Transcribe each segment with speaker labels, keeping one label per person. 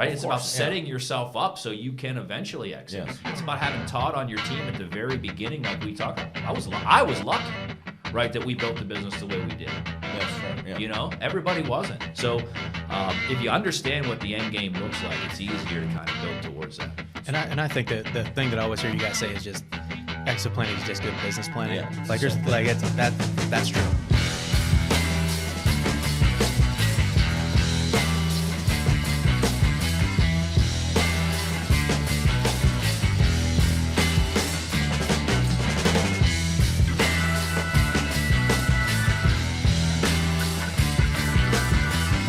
Speaker 1: right? It's about setting yourself up so you can eventually exit.
Speaker 2: Yes.
Speaker 1: It's about having Todd on your team at the very beginning, like we talked about. I was lucky, right, that we built the business the way we did.
Speaker 2: That's right. Yeah.
Speaker 1: You know, everybody wasn't. So if you understand what the end game looks like, it's easier to kind of build towards that.
Speaker 3: And I think that the thing that I always hear you guys say is just exit planning is just good business planning.
Speaker 2: Yeah.
Speaker 3: Like there's like that's true.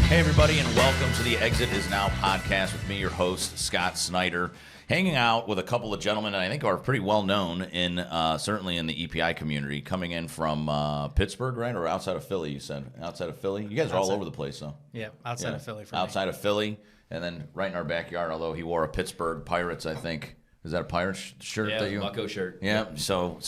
Speaker 2: Hey, everybody, and welcome to the Exit Is Now podcast with me, your host, Scott Snider, hanging out with a couple of gentlemen that I think are pretty well known in certainly in the EPI community, coming in from Pittsburgh, right, or outside of Philly. You said outside of Philly. You guys are all over the place, though.
Speaker 3: Yeah, outside of Philly.
Speaker 2: Outside of Philly, and then right in our backyard. Although he wore a Pittsburgh Pirates, I think. Is that a Pirates shirt?
Speaker 1: Yeah,
Speaker 2: that you?
Speaker 1: Bucko shirt.
Speaker 2: Yeah. So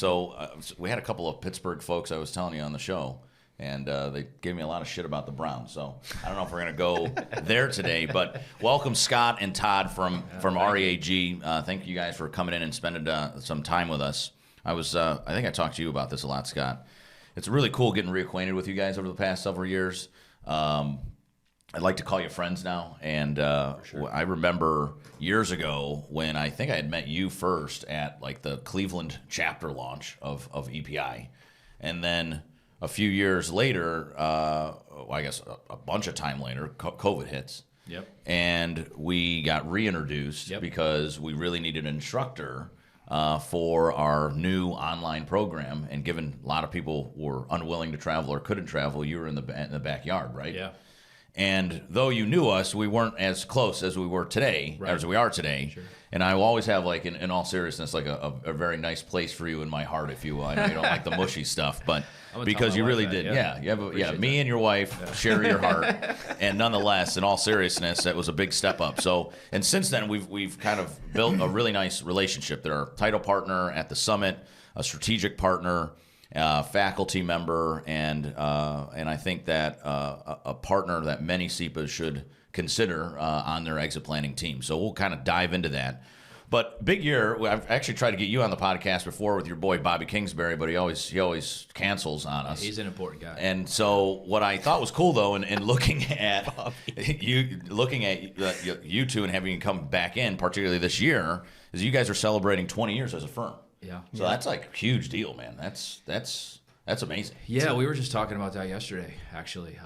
Speaker 2: we had a couple of Pittsburgh folks I was telling you on the show. And they gave me a lot of shit about the Browns. So I don't know if we're going to go there today. But welcome, Scott and Todd from REAG. Thank you guys for coming in and spending some time with us. I think I talked to you about this a lot, Scott. It's really cool getting reacquainted with you guys over the past several years. I'd like to call you friends now. And
Speaker 1: sure.
Speaker 2: I remember years ago when I think I had met you first at like the Cleveland chapter launch of EPI. And then a few years later, I guess a bunch of time later, COVID hits.
Speaker 1: Yep.
Speaker 2: And we got reintroduced because we really needed an instructor for our new online program. And given a lot of people were unwilling to travel or couldn't travel, you were in the backyard, right?
Speaker 1: Yeah.
Speaker 2: And though you knew us, we weren't as close as we were today,
Speaker 1: Right.
Speaker 2: as we are today.
Speaker 1: Sure.
Speaker 2: And I will always have, like, in all seriousness, like a very nice place for you in my heart, if you will. I know you don't like the mushy stuff, but because you really did.
Speaker 1: Yeah.
Speaker 2: You have me and your wife share your heart. And nonetheless, in all seriousness, that was a big step up. So, and since then, we've kind of built a really nice relationship. They're our title partner at the summit, a strategic partner, faculty member, and I think that a partner that many CEPAs should consider on their exit planning team. So we'll kind of dive into that. But big year. I've actually tried to get you on the podcast before with your boy Bobby Kingsbury, but he always cancels on us.
Speaker 1: He's an important guy.
Speaker 2: And so what I thought was cool though, in looking at you two and having you come back in, particularly this year, is you guys are celebrating 20 years as a firm.
Speaker 1: Yeah.
Speaker 2: So that's like a huge deal, man. That's amazing.
Speaker 1: Yeah, we were just talking about that yesterday, actually.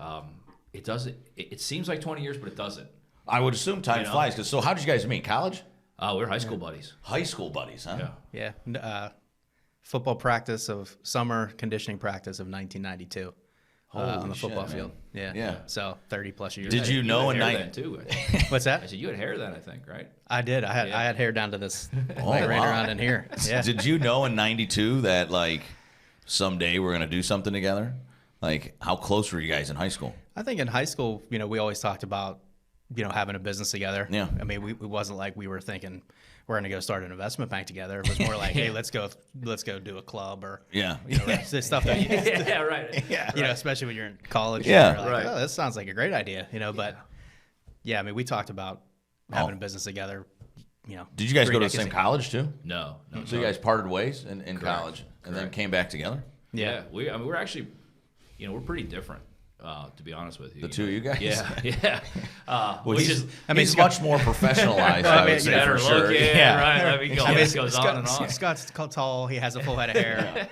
Speaker 1: It seems like 20 years, but it doesn't.
Speaker 2: I would assume time flies. So how did you guys meet? College?
Speaker 1: We're high school buddies.
Speaker 2: High school buddies, huh?
Speaker 1: Yeah.
Speaker 3: Yeah. Football practice of summer conditioning practice of 1992 on the football
Speaker 2: shit,
Speaker 3: field.
Speaker 2: man.
Speaker 3: Yeah.
Speaker 2: Yeah.
Speaker 3: So 30 plus years.
Speaker 2: Did you know in
Speaker 1: had hair
Speaker 2: night?
Speaker 1: then too? I think.
Speaker 3: What's
Speaker 1: I
Speaker 3: that?
Speaker 1: said you had hair then, I think, right?
Speaker 3: I did. I had hair down to this,
Speaker 2: Oh,
Speaker 3: like right
Speaker 2: wow.
Speaker 3: around in here. Yeah.
Speaker 2: Did you know in 92 that like someday we're gonna do something together? Like how close were you guys in high school?
Speaker 3: I think in high school, we always talked about, having a business together.
Speaker 2: Yeah.
Speaker 3: I mean, it wasn't like we were thinking we're going to go start an investment bank together. It was more like, hey, let's go do a club or it's stuff that
Speaker 1: Yeah, right.
Speaker 3: Yeah. Especially when you're in college.
Speaker 2: Yeah.
Speaker 3: You're like,
Speaker 1: Right.
Speaker 3: oh, this sounds like a great idea, But yeah, I mean, we talked about having a business together.
Speaker 2: Did you guys go to the
Speaker 3: decades
Speaker 2: same
Speaker 3: ago.
Speaker 2: college too?
Speaker 1: No.
Speaker 2: So you guys parted ways in college and then came back together?
Speaker 1: Yeah. We're actually, we're pretty different. To be honest with you,
Speaker 2: The two of you guys?
Speaker 1: Yeah.
Speaker 2: Well,
Speaker 1: Which
Speaker 2: he's,
Speaker 1: is,
Speaker 2: he's much more professionalized, I would say,
Speaker 1: better
Speaker 2: for sure.
Speaker 1: looking, right? I mean, it goes on and on.
Speaker 3: Scott's tall. He has a full head of hair.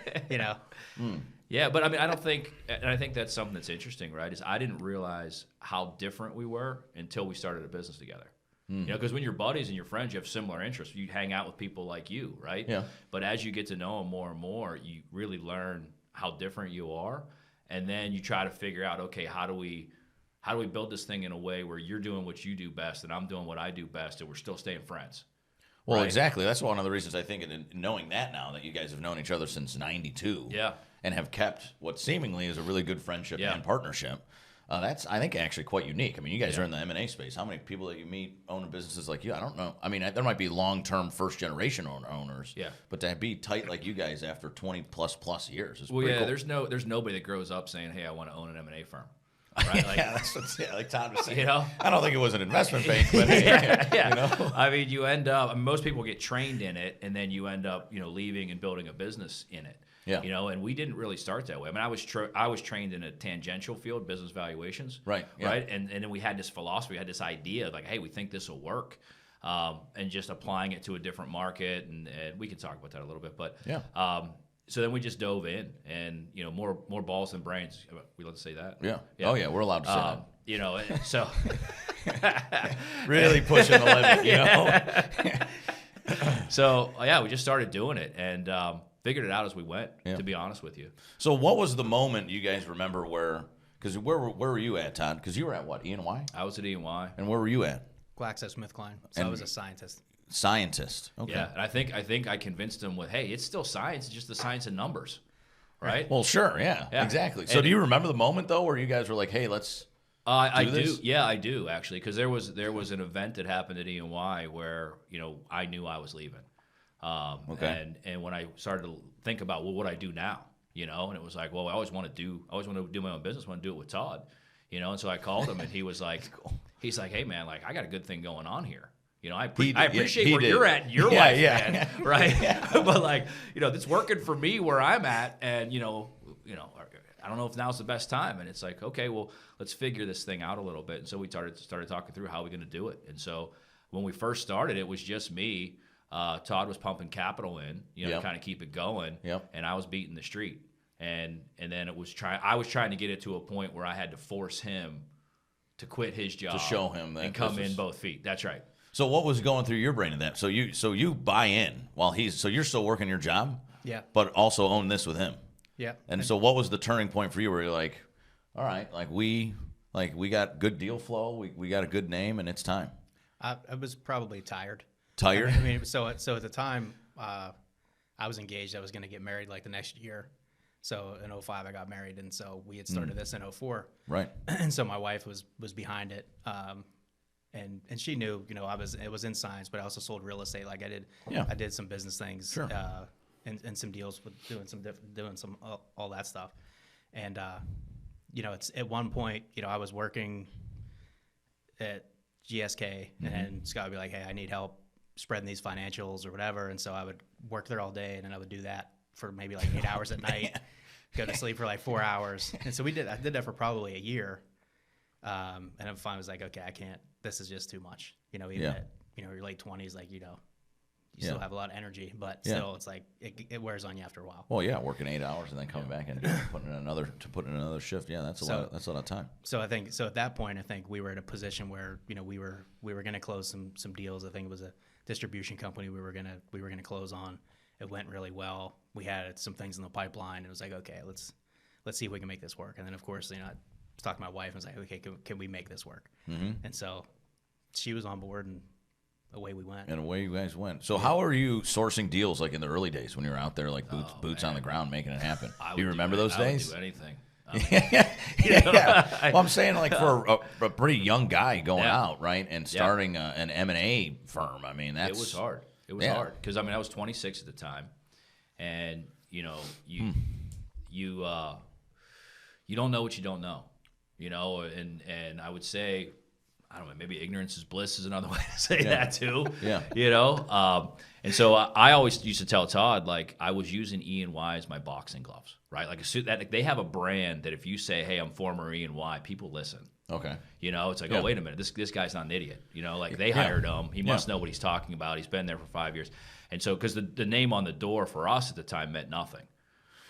Speaker 1: Yeah, but I mean, I think that's something that's interesting, right? Is I didn't realize how different we were until we started a business together. Because when you're buddies and you're friends, you have similar interests. You hang out with people like you, right?
Speaker 2: Yeah.
Speaker 1: But as you get to know them more and more, you really learn how different you are. And then you try to figure out, okay, how do we build this thing in a way where you're doing what you do best and I'm doing what I do best and we're still staying friends?
Speaker 2: Well,
Speaker 1: Right.
Speaker 2: exactly. That's one of the reasons I think, in knowing that now, that you guys have known each other since 92 and have kept what seemingly is a really good friendship and partnership. That's, I think, actually quite unique. I mean, you guys are in the M&A space. How many people that you meet own businesses like you? I don't know. I mean, there might be long-term first-generation owners.
Speaker 1: Yeah.
Speaker 2: But to be tight like you guys after 20 plus years is
Speaker 1: Well,
Speaker 2: pretty
Speaker 1: yeah,
Speaker 2: cool.
Speaker 1: there's nobody that grows up saying, hey, I want to own an M&A firm. right? Like,
Speaker 2: like Todd was saying.
Speaker 1: You know,
Speaker 2: I don't think it was an investment bank, but
Speaker 1: yeah.
Speaker 2: You know,
Speaker 1: I mean, you end up. I mean, most people get trained in it, and then you end up, leaving and building a business in it.
Speaker 2: Yeah.
Speaker 1: And we didn't really start that way. I mean, I was trained in a tangential field, business valuations.
Speaker 2: Right. Yeah.
Speaker 1: Right. And then we had this philosophy, we had this idea of like, hey, we think this will work, and just applying it to a different market, and we can talk about that a little bit, but
Speaker 2: yeah.
Speaker 1: So then we just dove in, and more balls than brains. We let's say that.
Speaker 2: Yeah. Oh yeah, we're allowed to say that.
Speaker 1: And so
Speaker 2: really pushing the limit.
Speaker 1: So yeah, we just started doing it and figured it out as we went. To be honest with you.
Speaker 2: So what was the moment you guys remember where? Because where were you at, Todd? Because you were at what, E&Y?
Speaker 1: I was at E&Y.
Speaker 2: And where were you at?
Speaker 3: GlaxoSmithKline. So I was a scientist.
Speaker 2: Scientist. Okay.
Speaker 1: Yeah, and I think I convinced him with, hey, it's still science. It's just the science of numbers, right?
Speaker 2: Well, sure. Yeah. Exactly. So do you remember the moment though where you guys were like, hey, let's?
Speaker 1: I do. Yeah, I do actually, because there was an event that happened at E&Y where I knew I was leaving.
Speaker 2: Okay.
Speaker 1: And when I started to think about what would I do now, and it was like, well, I always want to do my own business. I want to do it with Todd, and so I called him and he was like, he's like, hey man, like I got a good thing going on here. I appreciate where you're at in your life, man, right? But like, it's working for me where I'm at, and I don't know if now's the best time. And it's like, okay, well, let's figure this thing out a little bit. And so we started talking through how we're going to do it. And so when we first started, it was just me. Todd was pumping capital in, to kind of keep it going, and I was beating the street. And then I was trying to get it to a point where I had to force him to quit his job
Speaker 2: to show him that
Speaker 1: and come in both feet. That's right.
Speaker 2: So what was going through your brain in that? So you buy in while you're still working your job, but also own this with him.
Speaker 3: Yeah.
Speaker 2: And so what was the turning point for you where you're like, all right, we got good deal flow, we got a good name, and it's time.
Speaker 3: I was probably tired.
Speaker 2: Tired?
Speaker 3: I mean, so at the time, I was engaged. I was going to get married like the next year. So in 2005, I got married, and so we had started this in 2004.
Speaker 2: Right.
Speaker 3: And so my wife was behind it. And she knew, it was in science, but I also sold real estate. Like I did some business things,
Speaker 2: sure.
Speaker 3: And some deals with doing some all that stuff. And it's at one point, I was working at GSK, and Scott would be like, "Hey, I need help spreading these financials or whatever." And so I would work there all day, and then I would do that for maybe like 8 hours at night, go to sleep for like 4 hours. And so I did that for probably a year. And then finally was like, okay, I can't, this is just too much. Even at, your late 20s, like, you still have a lot of energy, but still it's like, it wears on you after a while.
Speaker 2: Well, yeah, working 8 hours and then coming back and putting in another shift. Yeah, that's a lot of time.
Speaker 3: So I think, at that point, I think we were in a position where, we were going to close some deals. I think it was a distribution company we were going to close on. It went really well. We had some things in the pipeline. It was like, okay, let's see if we can make this work. And then of course, I was talking to my wife and was like, okay, can we make this work? Mm-hmm. And so she was on board, and away we went.
Speaker 2: And away you guys went. So how are you sourcing deals like in the early days when you were out there, like boots on the ground, making it happen? Do you remember those days?
Speaker 1: I would do anything.
Speaker 2: Yeah. Well, I'm saying like for a pretty young guy going out, right, and starting an M&A firm. I mean, it
Speaker 1: was hard. It was hard because I was 26 at the time, and you don't know what you don't know, and I would say, I don't know, maybe ignorance is bliss is another way to say that too. Yeah. And so I always used to tell Todd, like, I was using E&Y as my boxing gloves, right? Like that they have a brand that if you say, hey, I'm former E&Y, people listen.
Speaker 2: Okay.
Speaker 1: It's like, oh, wait a minute, this guy's not an idiot. Like they hired him. He must know what he's talking about. He's been there for 5 years. And so, because the name on the door for us at the time meant nothing,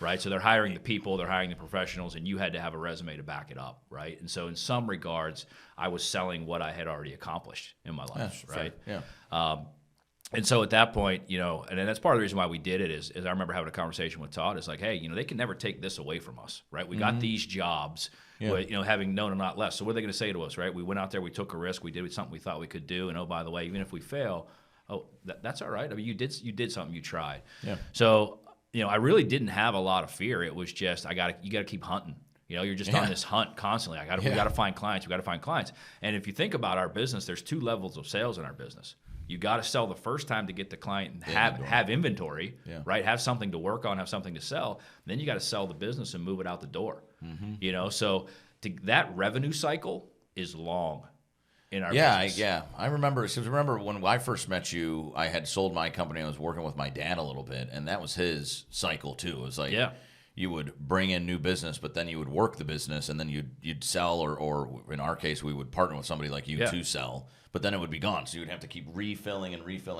Speaker 1: right? So they're hiring the people, they're hiring the professionals, and you had to have a resume to back it up, right? And so in some regards, I was selling what I had already accomplished in my life, right?
Speaker 2: Fair. Yeah.
Speaker 1: And so at that point, and then that's part of the reason why we did it is I remember having a conversation with Todd. It's like, hey, they can never take this away from us, right? We got these jobs, with, having known and not less. So what are they going to say to us, right? We went out there, we took a risk, we did something we thought we could do, and oh, by the way, even if we fail, that's all right. I mean, you did something, you tried. Yeah. So I really didn't have a lot of fear. It was just you got to keep hunting. You're just on this hunt constantly. We got to find clients. We got to find clients. And if you think about our business, there's 2 levels of sales in our business. You got to sell the first time to get the client and have inventory, right? Have something to work on, have something to sell. And then you got to sell the business and move it out the door. Mm-hmm. So that revenue cycle is long in our business.
Speaker 2: I remember. Because remember when I first met you, I had sold my company. I was working with my dad a little bit, and that was his cycle too. It was like you would bring in new business, but then you would work the business, and then you'd sell, or in our case, we would partner with somebody like you to sell. But then it would be gone, so you would have to keep refilling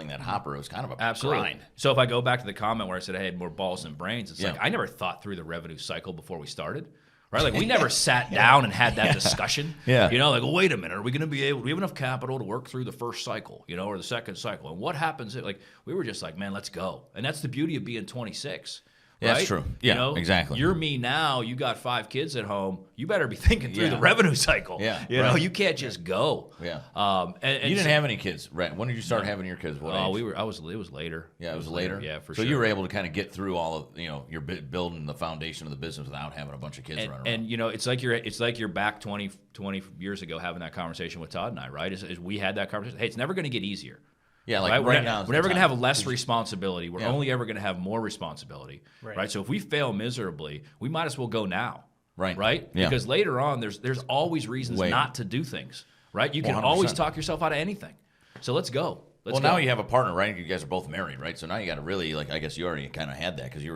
Speaker 2: that hopper. It was kind of a grind.
Speaker 1: So if I go back to the comment where I said I had more balls than brains, it's like I never thought through the revenue cycle before we started. Right, like we never sat down and had that discussion. You know, like, well, wait a minute, are we going to be able? Do we have enough capital to work through the first cycle, you know, or the second cycle? And what happens? Like we were just like, man, let's go. And that's the beauty of being 26.
Speaker 2: Yeah,
Speaker 1: right?
Speaker 2: that's true. Yeah,
Speaker 1: you know,
Speaker 2: exactly.
Speaker 1: You're me now. You got 5 kids at home. You better be thinking through the revenue cycle. You know, you can't just go.
Speaker 2: And you didn't have any kids, right? When did you start having your kids? What age?
Speaker 1: It was later.
Speaker 2: Yeah, it was later.
Speaker 1: Yeah, for
Speaker 2: sure.
Speaker 1: So
Speaker 2: you were able to kind of get through all of, you know, you're building the foundation of the business without having a bunch of kids running around.
Speaker 1: And you know, it's like you're back 20 years ago having that conversation with Todd and I, right? Is we had that conversation. Hey, it's never going to get easier.
Speaker 2: Yeah, like right now.
Speaker 1: We're never going to have less responsibility. We're only ever going to have more responsibility, right? So if we fail miserably, we might as well go now, right?
Speaker 2: Yeah.
Speaker 1: Because later on, there's always reasons not to do things, right? You can 100%. Always talk yourself out of anything. So let's go.
Speaker 2: Now you have a partner, right? You guys are both married, right? So now you got to really, like, I guess you already kind of had that because you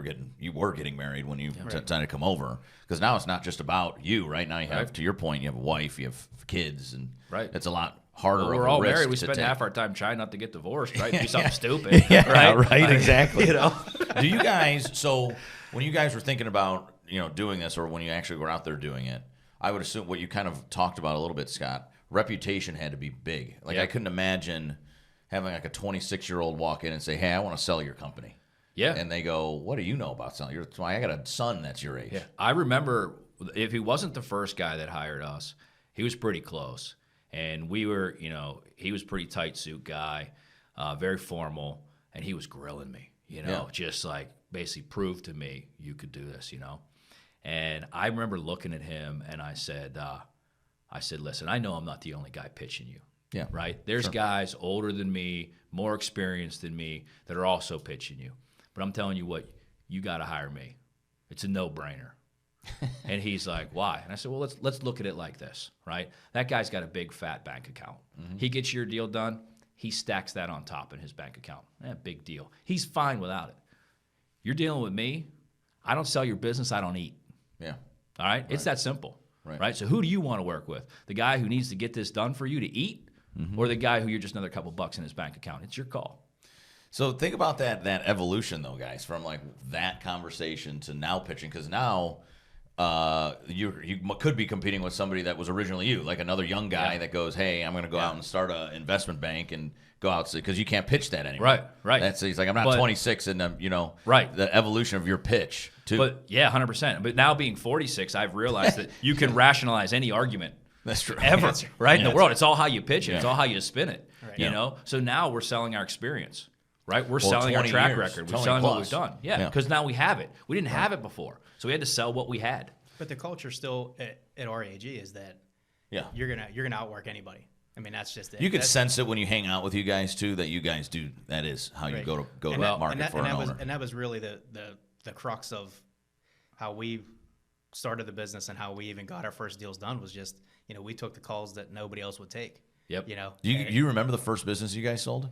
Speaker 2: were getting married when you decided to come over. Because now it's not just about you, right? Now you have, to your point, you have a wife, you have kids, and it's a lot harder.
Speaker 1: Well, we're all married. We spend half our time trying not to get divorced, right? Do something stupid,
Speaker 2: right? Exactly.
Speaker 1: You know.
Speaker 2: Do you guys? So when you guys were thinking about doing this, or when you actually were out there doing it, I would assume what you kind of talked about a little bit, Scott. Reputation had to be big. Like I couldn't imagine having like a 26-year-old walk in and say, "Hey, I want to sell your company."
Speaker 1: Yeah.
Speaker 2: And they go, "What do you know about selling?" I got a son that's your age.
Speaker 1: Yeah. I remember if he wasn't the first guy that hired us, he was pretty close. And we were, he was a pretty tight suit guy, very formal, and he was grilling me, just like basically prove to me you could do this, And I remember looking at him and I said, listen, I know I'm not the only guy pitching you.
Speaker 2: Yeah.
Speaker 1: Right? There's guys older than me, more experienced than me that are also pitching you. But I'm telling you what, you got to hire me. It's a no-brainer. And he's like, why? And I said, well, let's look at it like this, right? That guy's got a big fat bank account. Mm-hmm. He gets your deal done. He stacks that on top in his bank account. Big deal. He's fine without it. You're dealing with me. I don't sell your business. I don't eat.
Speaker 2: Yeah.
Speaker 1: All right? It's that simple. Right? So who do you want to work with? The guy who needs to get this done for you to eat, or the guy who you're just another couple bucks in his bank account? It's your call.
Speaker 2: So think about that evolution, though, guys, from like that conversation to now pitching, because now you could be competing with somebody that was originally you, like another young guy that goes, "Hey, I'm going to go out and start an investment bank and go out," because you can't pitch that anymore.
Speaker 1: Right.
Speaker 2: He's like, I'm not 26, and the evolution of your pitch too.
Speaker 1: But 100%. But now being 46, I've realized that you can rationalize any argument.
Speaker 2: That's true.
Speaker 1: Ever, right? In the world, it's all how you pitch it. It's all how you spin it. Right. So now we're selling our experience. Right, we're selling our track record. We're selling what we've done. Yeah, because now we have it. We didn't have it before, so we had to sell what we had.
Speaker 3: But the culture still at REAG is that you're gonna outwork anybody. I mean, that's just it.
Speaker 2: You could sense it when you hang out with you guys too. That you guys do. That is how you go to market for an owner.
Speaker 3: And that was really the crux of how we started the business and how we even got our first deals done. Was just we took the calls that nobody else would take.
Speaker 1: Yep.
Speaker 2: Do you remember the first business you guys sold?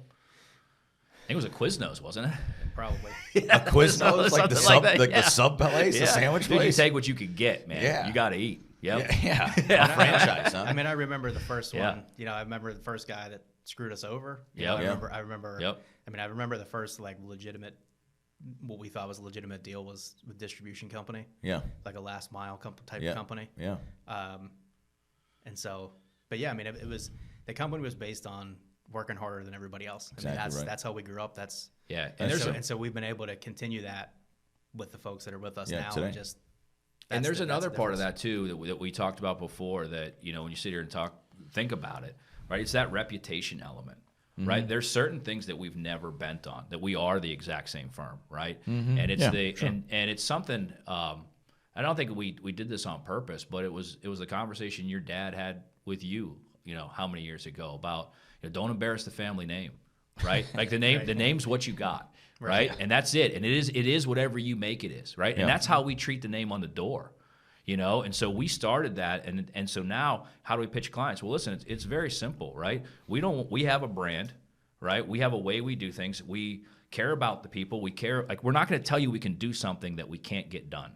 Speaker 1: I think it was a Quiznos, wasn't it?
Speaker 3: Probably.
Speaker 2: A Quiznos, like the sub place, the sandwich place.
Speaker 1: You take what you could get, man. Yeah. You got to eat. Yep.
Speaker 2: Yeah. A franchise, huh?
Speaker 3: I mean, I remember the first one. I remember the first guy that screwed us over. I remember.
Speaker 1: Yep.
Speaker 3: I mean, I remember the first legitimate, what we thought was a legitimate deal was with distribution company.
Speaker 2: Yeah.
Speaker 3: Like a last mile type of company.
Speaker 2: Yeah.
Speaker 3: And so, but yeah, I mean, the company was based on working harder than everybody else. I mean, that's how we grew up. And so we've been able to continue that with the folks that are with us now.
Speaker 2: Today.
Speaker 3: And
Speaker 1: there's another part of that too that we talked about before. That when you sit here and think about it, right? It's that reputation element, right? There's certain things that we've never bent on. That we are the exact same firm, right? And it's and it's something. I don't think we did this on purpose, but it was the conversation your dad had with you. How many years ago about. Don't embarrass the family name, right? Like the name, the name's what you got, right? And that's it. And it is whatever you make it is, right? And that's how we treat the name on the door. you know? And so we started that, and so now how do we pitch clients? Well, listen, it's very simple, right? We have a brand, right? We have a way we do things. We care about the people. We care, like, we're not going to tell you we can do something that we can't get done.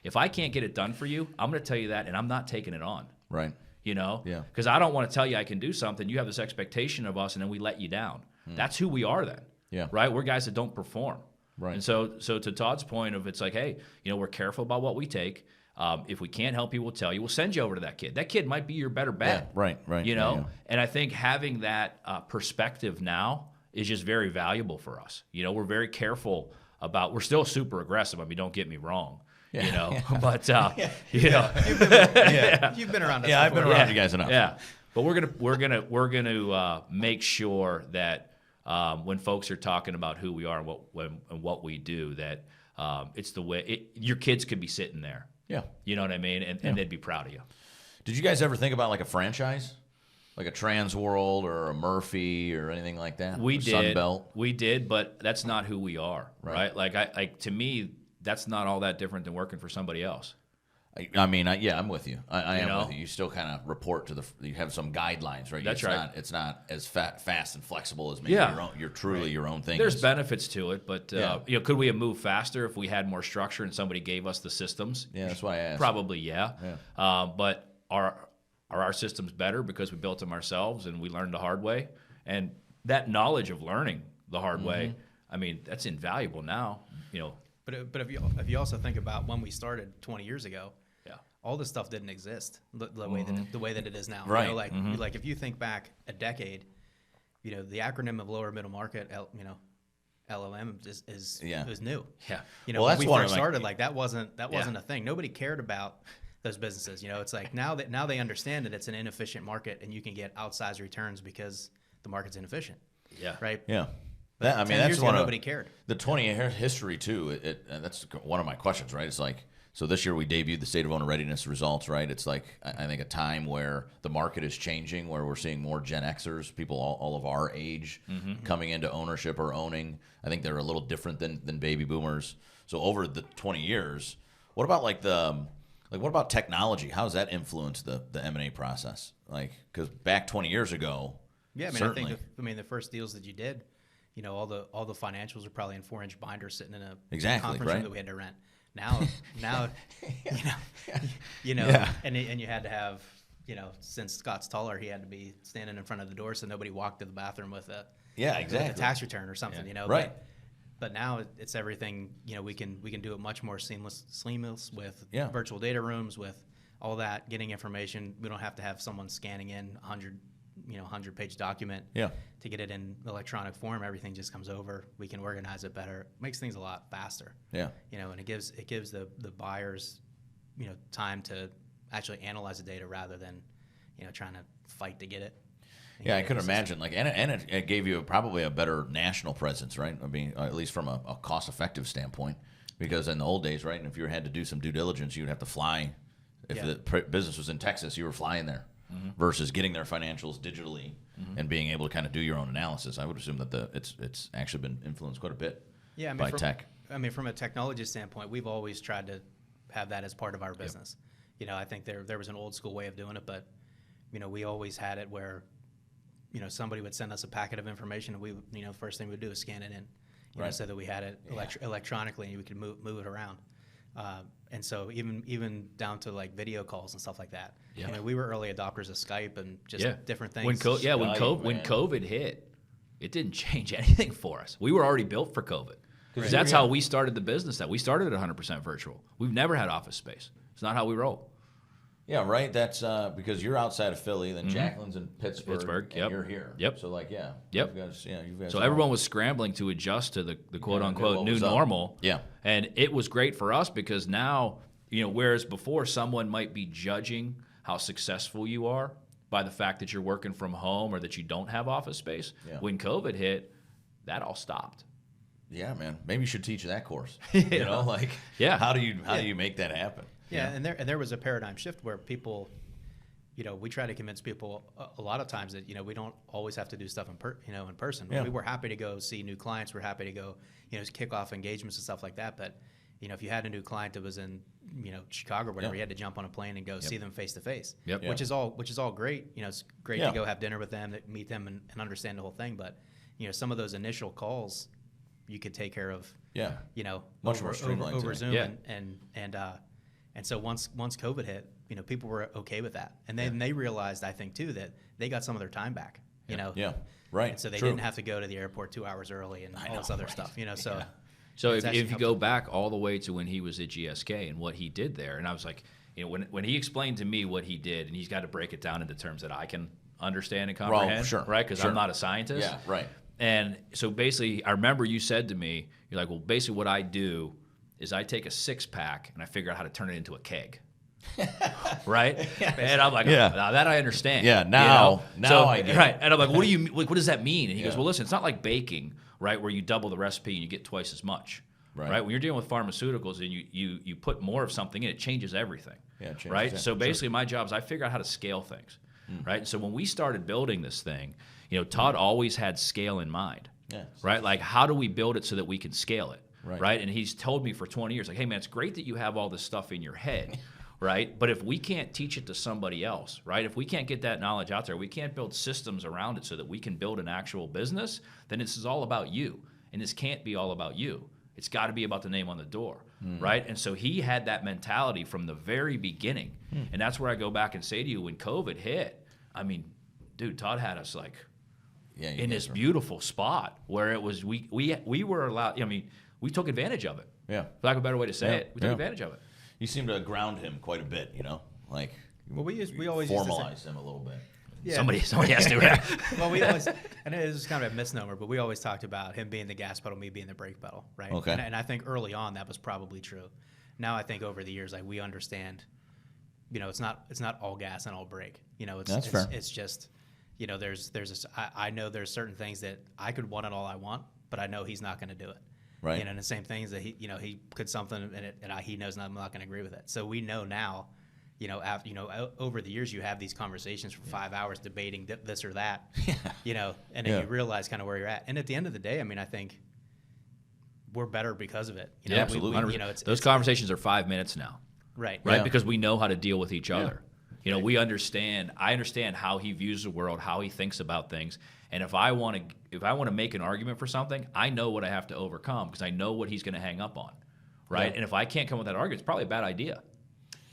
Speaker 1: If I can't get it done for you, I'm going to tell you that, and I'm not taking it on.
Speaker 2: Right.
Speaker 1: You know?
Speaker 2: Yeah.
Speaker 1: Because I don't want to tell you I can do something. You have this expectation of us, and then we let you down. That's who we are then.
Speaker 2: Yeah.
Speaker 1: Right? We're guys that don't perform.
Speaker 2: Right.
Speaker 1: And so to Todd's point of, it's like, hey, you know, we're careful about what we take. If we can't help you, we'll tell you. We'll send you over to that kid. That kid might be your better bet.
Speaker 2: Yeah. Right.
Speaker 1: You know?
Speaker 2: Yeah.
Speaker 1: And I think having that perspective now is just very valuable for us. You know, we're very careful about, we're still super aggressive. I mean, don't get me wrong. You know, but you know,
Speaker 3: You've been around us
Speaker 2: Yeah, I've been
Speaker 3: before.
Speaker 2: around you guys enough.
Speaker 1: yeah. But we're gonna make sure that when folks are talking about who we are and what we do, that it's the way your kids could be sitting there.
Speaker 2: Yeah.
Speaker 1: You know what I mean, and they'd be proud of you.
Speaker 2: Did you guys ever think about like a franchise, like a Trans World or a Murphy or anything like that?
Speaker 1: We
Speaker 2: Or
Speaker 1: did,
Speaker 2: Sunbelt?
Speaker 1: we did, but that's not who we are,
Speaker 2: Right.
Speaker 1: right? Like to me, that's not all that different than working for somebody else.
Speaker 2: I mean, yeah, I'm with you. I am
Speaker 1: know?
Speaker 2: with you. You still kind of report to you have some guidelines, right?
Speaker 1: That's
Speaker 2: it's
Speaker 1: right.
Speaker 2: It's not as fast and flexible as maybe
Speaker 1: Yeah.
Speaker 2: your own. You're truly your own thing.
Speaker 1: There's
Speaker 2: is.
Speaker 1: benefits to it, but
Speaker 2: Yeah.
Speaker 1: you know, could we have moved faster if we had more structure and somebody gave us the systems?
Speaker 2: Yeah, that's why I asked.
Speaker 1: Probably, yeah. But are our systems better because we built them ourselves and we learned the hard way? And that knowledge of learning the hard way, I mean, that's invaluable now. You know,
Speaker 3: But if you also think about when we started 20 years ago,
Speaker 1: yeah,
Speaker 3: all this stuff didn't exist the way that it is now.
Speaker 2: Right.
Speaker 3: You know, like if you think back a decade, you know, the acronym of lower middle market, LMM is new.
Speaker 1: yeah.
Speaker 3: You know,
Speaker 2: Well,
Speaker 3: when
Speaker 2: that's
Speaker 3: we
Speaker 2: one
Speaker 3: first
Speaker 2: of my-
Speaker 3: started, like that wasn't a thing. Nobody cared about those businesses. You know, it's like now they understand that it's an inefficient market and you can get outsized returns because the market's inefficient.
Speaker 1: Yeah.
Speaker 3: Right.
Speaker 2: Yeah.
Speaker 3: But 10
Speaker 2: that's
Speaker 3: years ago,
Speaker 2: one of
Speaker 3: nobody cared.
Speaker 2: the 20-year history too. And that's one of my questions, right? It's like, so this year we debuted the State of Owner Readiness results, right? It's like I think a time where the market is changing, where we're seeing more Gen Xers, people all of our age, coming into ownership or owning. I think they're a little different than baby boomers. So over the 20 years, what about what about technology? How does that influence the M&A process? Like, because back 20 years ago,
Speaker 3: Yeah, I mean,
Speaker 2: certainly.
Speaker 3: I think the first deals that you did, you know, all the financials were probably in 4-inch binders sitting in a
Speaker 2: Exactly,
Speaker 3: conference
Speaker 2: right.
Speaker 3: room that we had to rent. Now, you know,
Speaker 2: Yeah.
Speaker 3: and you had to have, you know, since Scott's taller, he had to be standing in front of the door so nobody walked to the bathroom with a
Speaker 2: exactly.
Speaker 3: with a tax return or something, you know.
Speaker 2: Right.
Speaker 3: But now it's everything. You know, we can do it much more seamless with
Speaker 2: Yeah.
Speaker 3: virtual data rooms, with all that, getting information. We don't have to have someone scanning in 100-page document
Speaker 2: Yeah.
Speaker 3: to get it in electronic form. Everything just comes over. We can organize it better. It makes things a lot faster.
Speaker 2: Yeah.
Speaker 3: You know, and it gives the buyers, you know, time to actually analyze the data rather than, you know, trying to fight to get it.
Speaker 2: Yeah, I could imagine. Like, and it gave you probably a better national presence, right? I mean, at least from a cost-effective standpoint, because in the old days, right, and if you had to do some due diligence, you'd have to fly. If
Speaker 3: Yeah.
Speaker 2: the business was in Texas, you were flying there, versus getting their financials digitally and being able to kind of do your own analysis. I would assume that it's actually been influenced quite a bit
Speaker 3: Yeah, I mean,
Speaker 2: by tech.
Speaker 3: I mean, from a technology standpoint, we've always tried to have that as part of our business. You know, I think there was an old school way of doing it, but, you know, we always had it where, you know, somebody would send us a packet of information, and we, you know, first thing we'd do is scan it in, you know,
Speaker 2: Right.
Speaker 3: so that we had it electronically and we could move it around. And so even down to like video calls and stuff like that.
Speaker 1: Yeah.
Speaker 3: I mean, we were early adopters of Skype and just different things.
Speaker 1: When
Speaker 2: Skype,
Speaker 1: when
Speaker 2: man.
Speaker 1: COVID hit, it didn't change anything for us. We were already built for COVID. Because that's how we started the business. That we started at 100% virtual. We've never had office space. It's not how we roll.
Speaker 2: Yeah, right. That's because you're outside of Philly, then Jacqueline's in Pittsburgh, and
Speaker 1: yep.
Speaker 2: you're here.
Speaker 1: Yep.
Speaker 2: So like,
Speaker 1: Yep.
Speaker 2: You guys
Speaker 1: So
Speaker 2: are-
Speaker 1: everyone was scrambling to adjust to the quote
Speaker 2: what
Speaker 1: unquote new
Speaker 2: was up.
Speaker 1: normal.
Speaker 2: Yeah.
Speaker 1: And it was great for us because now, you know, whereas before someone might be judging how successful you are by the fact that you're working from home or that you don't have office space,
Speaker 2: Yeah.
Speaker 1: when COVID hit, that all stopped.
Speaker 2: Yeah, man. Maybe you should teach that course. You know, like,
Speaker 1: Yeah.
Speaker 2: how do you make that happen?
Speaker 3: Yeah, and there was a paradigm shift where people, you know, we try to convince people a lot of times that, you know, we don't always have to do stuff in person.
Speaker 2: Yeah.
Speaker 3: We were happy to go see new clients. We're happy to go, you know, kick off engagements and stuff like that. But You know, if you had a new client that was in, you know, Chicago or whatever, you had to jump on a plane and go see them face to face. Which is all great. You know, it's great to go have dinner with them, meet them, and understand the whole thing. But you know, some of those initial calls, you could take care of. You know,
Speaker 2: much more streamlined
Speaker 3: over Zoom, and so once COVID hit, you know, people were okay with that, and then they realized, I think too, that they got some of their time back. You know,
Speaker 2: right.
Speaker 3: And so they didn't have to go to the airport 2 hours early and all this other stuff. You know, so.
Speaker 1: So if you go back all the way to when he was at GSK and what he did there, and I was like, you know, when he explained to me what he did, and he's got to break it down into terms that I can understand and comprehend, right? Because I'm not a scientist.
Speaker 2: Yeah, right.
Speaker 1: And so basically, I remember you said to me, you're like, well, basically what I do is I take a 6-pack and I figure out how to turn it into a keg. Right? And I'm like, now that I understand.
Speaker 2: Yeah, now I get it.
Speaker 1: Right. And I'm like, what does that mean? And he goes, well, listen, it's not like baking, right, where you double the recipe and you get twice as much. Right? When you're dealing with pharmaceuticals and you put more of something in, it changes everything. Yeah, it changes
Speaker 2: everything.
Speaker 1: Right? So basically my job is I figure out how to scale things. Right? And so when we started building this thing, you know, Todd always had scale in mind. Right? Like, how do we build it so that we can scale it? Right? And he's told me for 20 years, like, hey man, it's great that you have all this stuff in your head. Right? But if we can't teach it to somebody else, right? If we can't get that knowledge out there, we can't build systems around it so that we can build an actual business, then this is all about you. And this can't be all about you. It's got to be about the name on the door, right? And so he had that mentality from the very beginning. And that's where I go back and say to you, when COVID hit, I mean, dude, Todd had us like in this beautiful spot where it was, we were allowed, I mean, we took advantage of it. For lack of a better way to say it, we took advantage of it.
Speaker 2: You seem to ground him quite a bit, you know, like
Speaker 3: we always
Speaker 2: formalize him a little bit.
Speaker 1: Yeah. Somebody has to. Right?
Speaker 3: Well, we always, and it was kind of a misnomer, but we always talked about him being the gas pedal, me being the brake pedal, right?
Speaker 2: Okay.
Speaker 3: And I think early on that was probably true. Now I think over the years, like, we understand, you know, it's not all gas and all brake. You know,
Speaker 2: That's fair.
Speaker 3: It's just, you know, there's this. I know there's certain things that I could want it all I want, but I know he's not going to do it.
Speaker 2: Right.
Speaker 3: You know, and the same things that he could something and he knows I'm not going to agree with it. So we know now, you know, after, you know, over the years you have these conversations for 5 hours debating this or that, you know, and then you realize kind of where you're at. And at the end of the day, I mean, I think we're better because of it. You know,
Speaker 2: absolutely.
Speaker 1: You know, those conversations are 5 minutes now.
Speaker 3: Right.
Speaker 1: Because we know how to deal with each other. You know, I understand how he views the world, how he thinks about things. And if I want to make an argument for something, I know what I have to overcome because I know what he's going to hang up on, right? And if I can't come with that argument, it's probably a bad idea.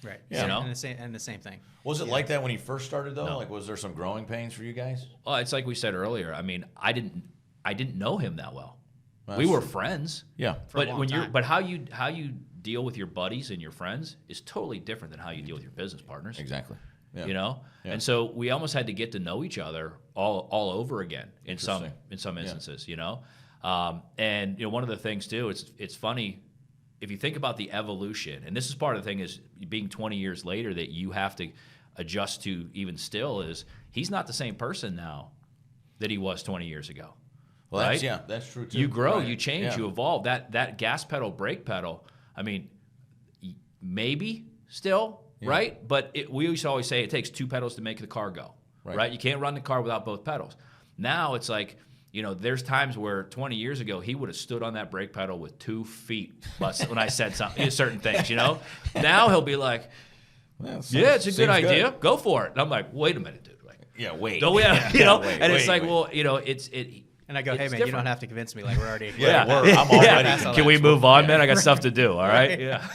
Speaker 3: Right.
Speaker 1: You know?
Speaker 3: And the same thing.
Speaker 2: Was it like that when you first started though? No. Like, was there some growing pains for you guys?
Speaker 1: Well, it's like we said earlier. I mean, I didn't know him that well. We were friends.
Speaker 2: Yeah.
Speaker 3: For a long time.
Speaker 1: But how you deal with your buddies and your friends is totally different than how you deal with your business partners.
Speaker 2: Exactly. Yeah.
Speaker 1: You know, and so we almost had to get to know each other all over again in some instances. You know, and you know, one of the things too, it's funny if you think about the evolution, and this is part of the thing is being 20 years later that you have to adjust to even still is he's not the same person now that he was 20 years ago.
Speaker 2: Well,
Speaker 1: right?
Speaker 2: That's true too.
Speaker 1: You grow, you change, you evolve. That gas pedal, brake pedal. I mean, maybe still. Right? But we used to always say it takes 2 pedals to make the car go. Right? You can't run the car without both pedals. Now it's like, you know, there's times where 20 years ago he would have stood on that brake pedal with 2 feet when I said certain things, you know? Now he'll be like, it's a good idea. Good. Go for it. And I'm like, wait a minute, dude. Like,
Speaker 2: wait.
Speaker 1: Don't we have, you know? Well, you know,
Speaker 3: and I go, hey, man,
Speaker 1: different.
Speaker 3: You don't have to convince me. Like, we're already
Speaker 2: I'm already.
Speaker 1: Can we move on, man? I got stuff to do, all right?
Speaker 3: Yeah.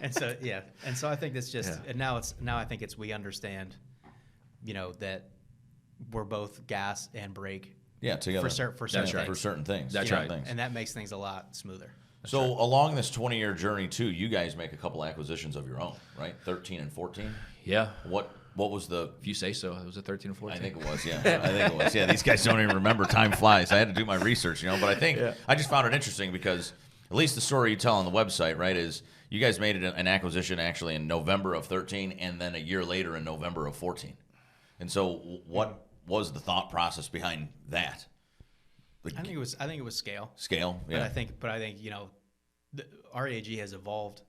Speaker 3: And so I think that's just, and now I think it's, we understand, you know, that we're both gas and brake.
Speaker 2: Yeah, together.
Speaker 3: For certain
Speaker 2: things.
Speaker 1: That's right.
Speaker 3: And that makes things a lot smoother.
Speaker 2: So along this 20-year journey too, you guys make a couple acquisitions of your own, right? 13 and 14.
Speaker 1: Yeah.
Speaker 2: What was the?
Speaker 1: If you say so, it was a 13 or 14.
Speaker 2: I think it was. Yeah, I think it was. Yeah, these guys don't even remember. Time flies. I had to do my research, you know. But I think I just found it interesting because at least the story you tell on the website, right, is you guys made an acquisition actually in November of 13, and then a year later in November of 14. And so, what was the thought process behind that?
Speaker 3: I think it was scale.
Speaker 2: Scale, yeah.
Speaker 3: But I think you know, REAG has evolved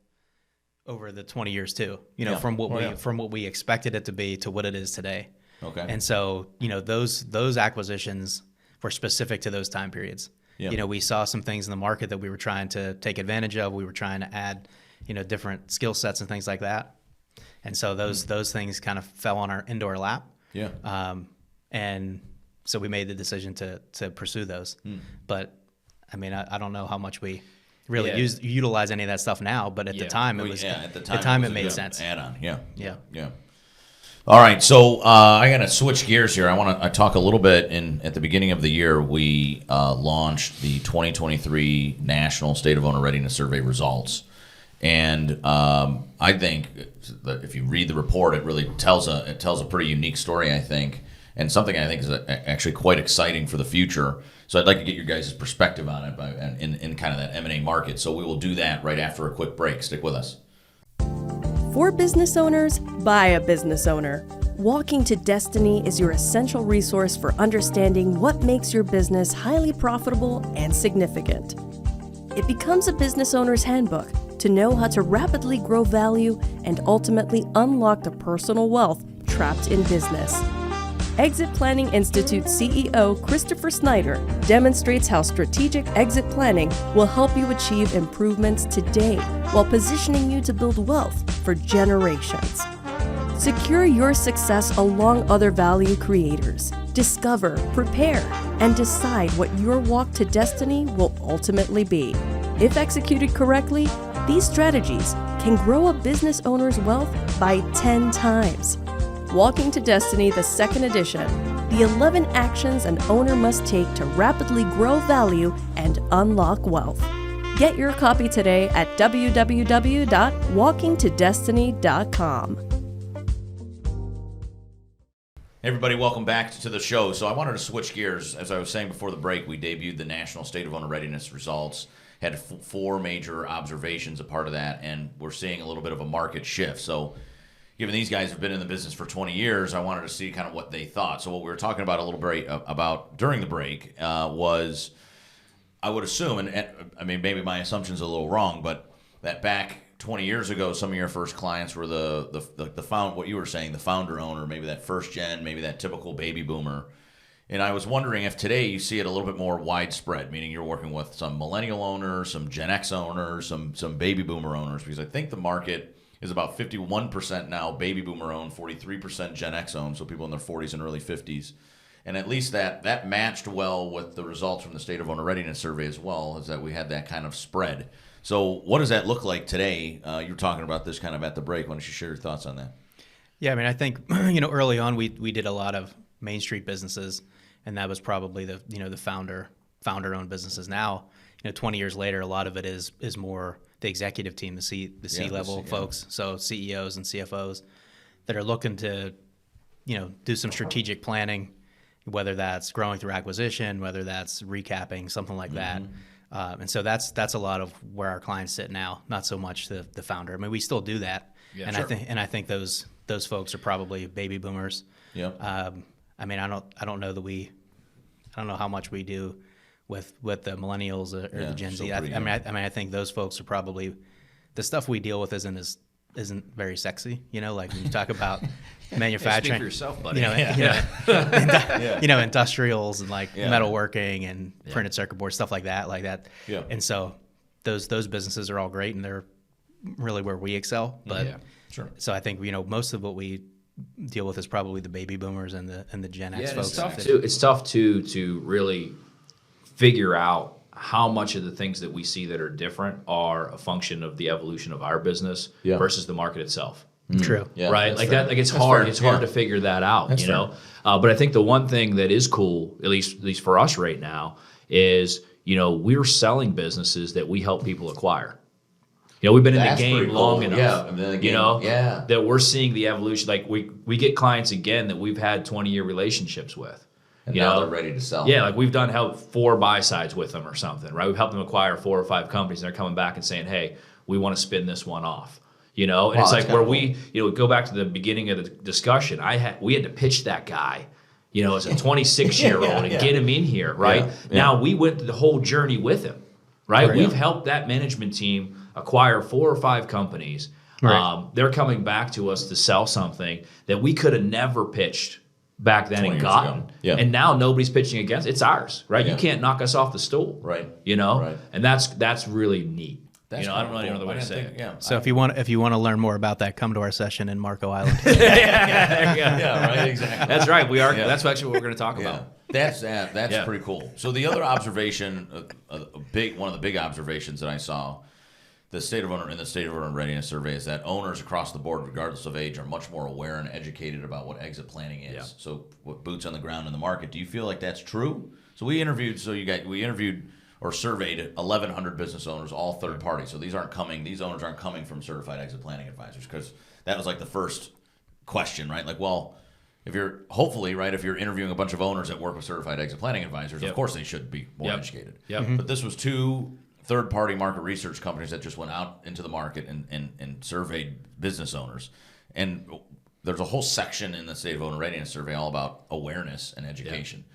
Speaker 3: over the 20 years too. You know, from what we expected it to be to what it is today.
Speaker 2: Okay.
Speaker 3: And so you know, those acquisitions were specific to those time periods. You know, we saw some things in the market that we were trying to take advantage of. We were trying to add, you know, different skill sets and things like that. And so those things kind of fell into our lap.
Speaker 2: Yeah.
Speaker 3: And so we made the decision to pursue those. But I mean, I don't know how much we really utilize any of that stuff now, but at the time it was
Speaker 2: at
Speaker 3: the time it made sense.
Speaker 2: Add-on,
Speaker 3: Yeah.
Speaker 2: All right, so I got to switch gears here. I want to talk a little bit. At the beginning of the year, we launched the 2023 National State of Owner Readiness Survey results, and I think that if you read the report, it really tells a pretty unique story, I think, and something I think is actually quite exciting for the future. So I'd like to get your guys' perspective on it in kind of that M&A market. So we will do that right after a quick break. Stick with us.
Speaker 4: For business owners, by a business owner. Walking to Destiny is your essential resource for understanding what makes your business highly profitable and significant. It becomes a business owner's handbook to know how to rapidly grow value and ultimately unlock the personal wealth trapped in business. Exit Planning Institute CEO Christopher Snider demonstrates how strategic exit planning will help you achieve improvements today while positioning you to build wealth for generations. Secure your success along other value creators. Discover, prepare, and decide what your walk to destiny will ultimately be. If executed correctly, these strategies can grow a business owner's wealth by 10 times. Walking to Destiny, the second edition, the 11 actions an owner must take to rapidly grow value and unlock wealth. Get your copy today at www.walkingtodestiny.com.
Speaker 2: Hey everybody, welcome back to the show. So I wanted to switch gears. As I was saying before the break, we debuted the National State of Owner Readiness results, had 4 major observations a part of that, and we're seeing a little bit of a market shift. So given these guys have been in the business for 20 years, I wanted to see kind of what they thought. So what we were talking about a little bit about during the break was, I would assume, and I mean, maybe my assumption's a little wrong, but that back 20 years ago, some of your first clients were the what you were saying, the founder owner, maybe that first gen, maybe that typical baby boomer. And I was wondering if today you see it a little bit more widespread, meaning you're working with some millennial owners, some Gen X owners, some baby boomer owners, because I think the market is about 51% now baby boomer owned, 43% Gen X owned, so people in their 40s and early 50s. And at least that matched well with the results from the State of Owner Readiness Survey as well, is that we had that kind of spread. So what does that look like today? You were talking about this kind of at the break. Why don't you share your thoughts on that?
Speaker 3: Yeah, I mean, I think, you know, early on we did a lot of Main Street businesses, and that was probably the founder-owned businesses. Now, you know, 20 years later, a lot of it is more the executive team, the C-level folks, so CEOs and CFOs that are looking to, you know, do some strategic planning, whether that's growing through acquisition, whether that's recapping, something like that. And so that's a lot of where our clients sit now, not so much the founder. I mean, we still do that, I think those folks are probably baby boomers.
Speaker 2: Yeah.
Speaker 3: I mean, I don't know how much we do with the millennials or the Gen Z. I think those folks are probably, the stuff we deal with isn't very sexy. You know, like when you talk about manufacturing.
Speaker 1: Speak for yourself, buddy.
Speaker 3: You know, industrials and like metalworking and printed circuit boards, stuff like that.
Speaker 2: Yeah.
Speaker 3: And so those businesses are all great, and they're really where we excel. But so I think, you know, most of what we deal with is probably the baby boomers and the Gen X folks.
Speaker 1: It's tough to really figure out how much of the things that we see that are different are a function of the evolution of our business versus the market itself.
Speaker 3: True.
Speaker 2: Yeah,
Speaker 1: right? Like that. Like it's hard. It's hard to figure that out. That's know. But I think the one thing that is cool, at least for us right now, is, you know, we're selling businesses that we help people acquire. You know, we've been in the game long enough. That we're seeing the evolution. Like we get clients again that we've had 20-year relationships with.
Speaker 2: And now they're ready to sell.
Speaker 1: Yeah, like we've done 4 buy-sides with them or something, right? We've helped them acquire 4 or 5 companies, and they're coming back and saying, hey, we want to spin this one off. You know, and it's like where we, you know, go back to the beginning of the discussion. We had to pitch that guy, you know, as a 26-year-old and get him in here, right? Now we went through the whole journey with him, right? We've helped that management team acquire 4 or 5 companies. They're coming back to us to sell something that we could have never pitched back then
Speaker 2: 20
Speaker 1: and
Speaker 2: years
Speaker 1: gotten.
Speaker 2: ago. Yeah.
Speaker 1: And now nobody's pitching against. It's ours, right?
Speaker 2: Yeah.
Speaker 1: You can't knock us off the stool,
Speaker 2: Right. Right.
Speaker 1: And that's really neat.
Speaker 2: That's
Speaker 1: I don't know any
Speaker 2: cool.
Speaker 1: other way
Speaker 2: I
Speaker 1: to
Speaker 2: didn't
Speaker 1: say
Speaker 2: think-
Speaker 1: it.
Speaker 2: Yeah.
Speaker 3: So if you want to learn more about that, come to our session in Marco Island.
Speaker 1: There you go.
Speaker 2: Yeah, right, exactly.
Speaker 1: That's right. We are.
Speaker 2: Yeah.
Speaker 1: That's actually what we're going to talk
Speaker 2: Yeah,
Speaker 1: about.
Speaker 2: that's
Speaker 1: Yeah.
Speaker 2: pretty cool. So the other observation, one of the big observations that I saw, in the state of owner readiness survey, is that owners across the board, regardless of age, are much more aware and educated about what exit planning is.
Speaker 1: Yeah.
Speaker 2: So what boots on the ground in the market. Do you feel like that's true? So we interviewed or surveyed 1,100 business owners, all third party. So these owners aren't coming from certified exit planning advisors, because that was like the first question, right? Like, well, if you're interviewing a bunch of owners that work with certified exit planning advisors,
Speaker 1: Yep.
Speaker 2: of course they should be more
Speaker 1: Yep.
Speaker 2: educated.
Speaker 1: Yep.
Speaker 2: But this was 2 third-party market research companies that just went out into the market and surveyed business owners. And there's a whole section in the State of Owner Readiness Survey all about awareness and education.